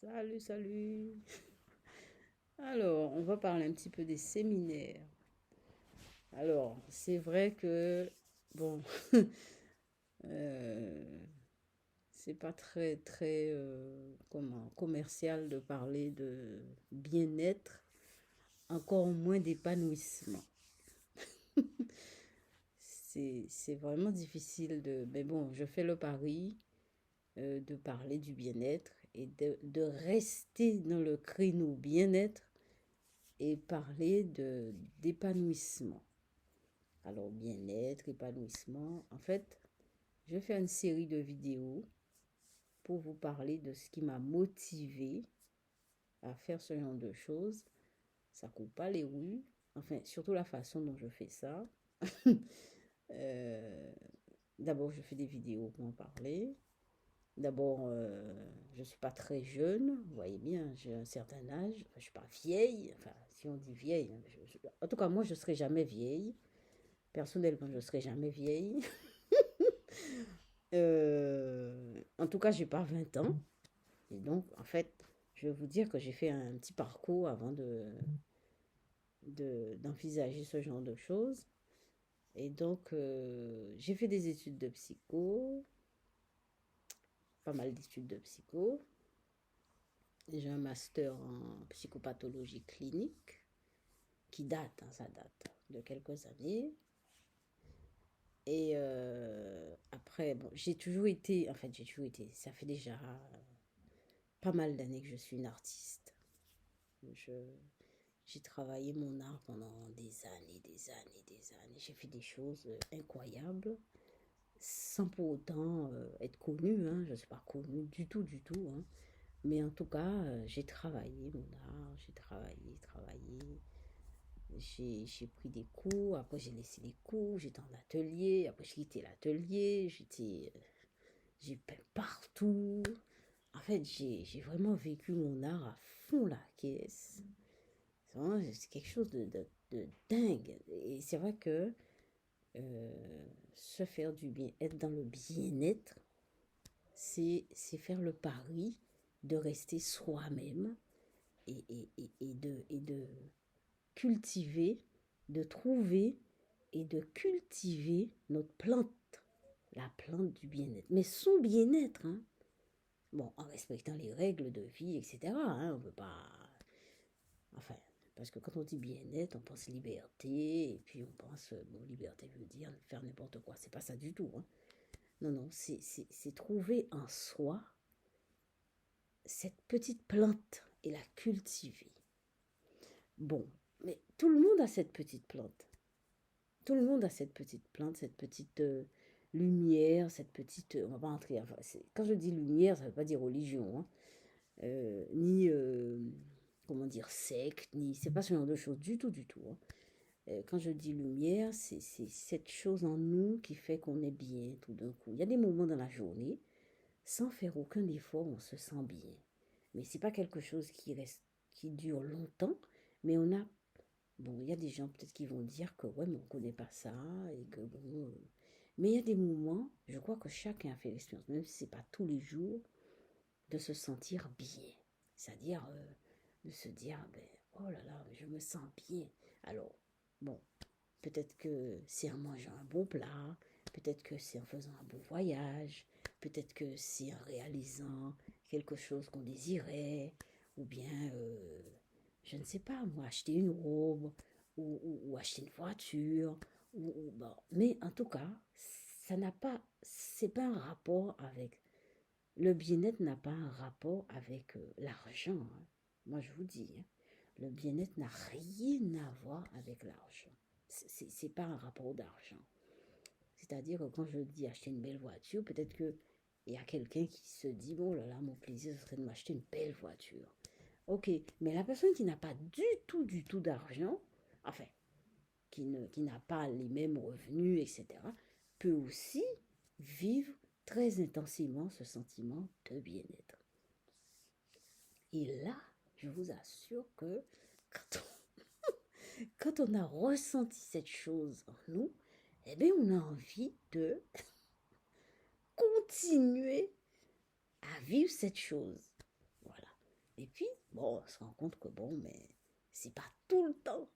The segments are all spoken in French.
Salut, salut. Alors, on va parler un petit peu des séminaires. Alors, c'est vrai que, bon, euh, c'est pas très, comment, commercial de parler de bien-être, encore moins d'épanouissement. C'est vraiment difficile de... Mais bon, je fais le pari de parler du bien-être et de rester dans le créneau bien-être et parler d'épanouissement. Alors, bien-être, épanouissement. En fait, je vais faire une série de vidéos pour vous parler de ce qui m'a motivé à faire ce genre de choses. Ça coupe pas les rues. Enfin, surtout la façon dont je fais ça. Euh, D'abord, je fais des vidéos pour en parler. D'abord, je ne suis pas très jeune. Vous voyez bien, j'ai un certain âge. Enfin, je ne suis pas vieille. Enfin, si on dit vieille. En tout cas, moi, je ne serai jamais vieille. Personnellement, je ne serai jamais vieille. En tout cas, j'ai pas 20 ans. Et donc, en fait, je vais vous dire que j'ai fait un petit parcours avant d'envisager ce genre de choses. Et donc, j'ai fait des études de psycho, pas mal d'études de psycho. J'ai un master en psychopathologie clinique qui date, hein, ça date de quelques années. Et après, bon, j'ai toujours été, en fait, j'ai toujours été, ça fait déjà pas mal d'années que je suis une artiste. Je, j'ai travaillé mon art pendant des années, des années, des années. J'ai fait des choses incroyables, sans pour autant être connue. Hein. Je ne suis pas connue du tout, du tout. Hein. Mais en tout cas, j'ai travaillé mon art, j'ai travaillé, travaillé. J'ai pris des cours, après j'ai laissé les cours, j'étais en atelier, après j'ai quitté l'atelier, j'ai peint partout. En fait, j'ai vraiment vécu mon art à fond la caisse. C'est quelque chose de dingue. Et c'est vrai que se faire du bien, être dans le bien-être, c'est faire le pari de rester soi-même et de cultiver, de trouver et de cultiver notre plante, la plante du bien-être. Mais son bien-être, hein. Bon, en respectant les règles de vie, etc. Hein, on ne peut pas... Enfin, parce que quand on dit bien-être, on pense liberté, et puis on pense, bon, liberté veut dire faire n'importe quoi. C'est pas ça du tout. Hein. Non, non, c'est trouver en soi cette petite plante et la cultiver. Bon, mais tout le monde a cette petite plante. Tout le monde a cette petite plante, cette petite lumière, cette petite... on va pas entrer... Enfin, quand je dis lumière, ça ne veut pas dire religion. Hein. Ni... comment dire, secte, ni... C'est pas ce genre de choses du tout, du tout. Hein. Quand je dis lumière, c'est cette chose en nous qui fait qu'on est bien tout d'un coup. Il y a des moments dans la journée, sans faire aucun effort, on se sent bien. Mais c'est pas quelque chose qui reste, qui dure longtemps, mais on a... Bon, il y a des gens peut-être qui vont dire que ouais, mais on connaît pas ça, et que bon... Mais il y a des moments, je crois que chacun a fait l'expérience, même si c'est pas tous les jours, de se sentir bien. C'est-à-dire de se dire, ben, oh là là, je me sens bien. Alors, bon, peut-être que c'est en mangeant un bon plat, peut-être que c'est en faisant un bon voyage, peut-être que c'est en réalisant quelque chose qu'on désirait, ou bien, je ne sais pas, moi, acheter une robe, ou acheter une voiture, bon. Mais en tout cas, ça n'a pas, c'est pas un rapport avec, le bien-être n'a pas un rapport avec l'argent. Hein. Moi, je vous dis, hein, le bien-être n'a rien à voir avec l'argent. C'est pas un rapport d'argent. C'est-à-dire que quand je dis acheter une belle voiture, peut-être que il y a quelqu'un qui se dit, bon là là, mon plaisir, ce serait de m'acheter une belle voiture. Ok, mais la personne qui n'a pas du tout d'argent, enfin, qui n'a pas les mêmes revenus, etc., peut aussi vivre très intensément ce sentiment de bien-être. Et là, je vous assure que quand quand on a ressenti cette chose en nous, eh bien, on a envie de continuer à vivre cette chose. Voilà. Et puis, bon, on se rend compte que bon, mais c'est pas tout le temps.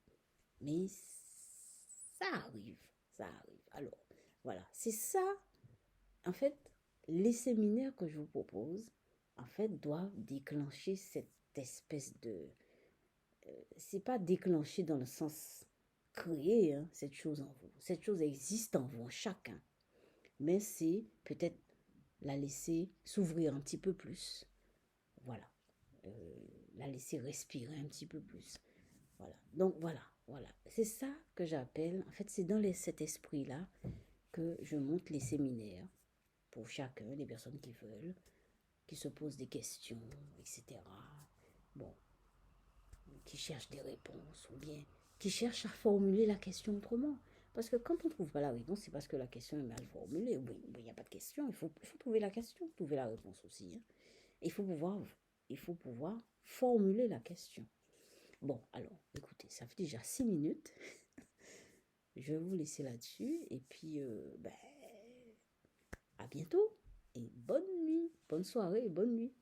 Mais ça arrive, ça arrive. Alors, voilà, c'est ça. En fait, les séminaires que je vous propose, en fait, doivent déclencher cette espèce de... c'est pas déclencher dans le sens créer hein, cette chose en vous. Cette chose existe en vous, en chacun. Mais c'est peut-être la laisser s'ouvrir un petit peu plus. Voilà. La laisser respirer un petit peu plus. Voilà. Donc voilà, voilà. C'est ça que j'appelle, en fait, c'est dans cet esprit-là que je monte les séminaires pour chacun, les personnes qui veulent, qui se posent des questions, etc. Bon, qui cherchent des réponses ou bien qui cherchent à formuler la question autrement. Parce que quand on ne trouve pas la réponse, c'est parce que la question est mal formulée. Oui, il n'y a pas de question. Il faut trouver la question, trouver la réponse aussi. Hein. Il faut pouvoir formuler la question. Bon, alors, écoutez, ça fait déjà 6 minutes. Je vais vous laisser là-dessus. Et puis, à bientôt. Et bonne nuit, bonne soirée et bonne nuit.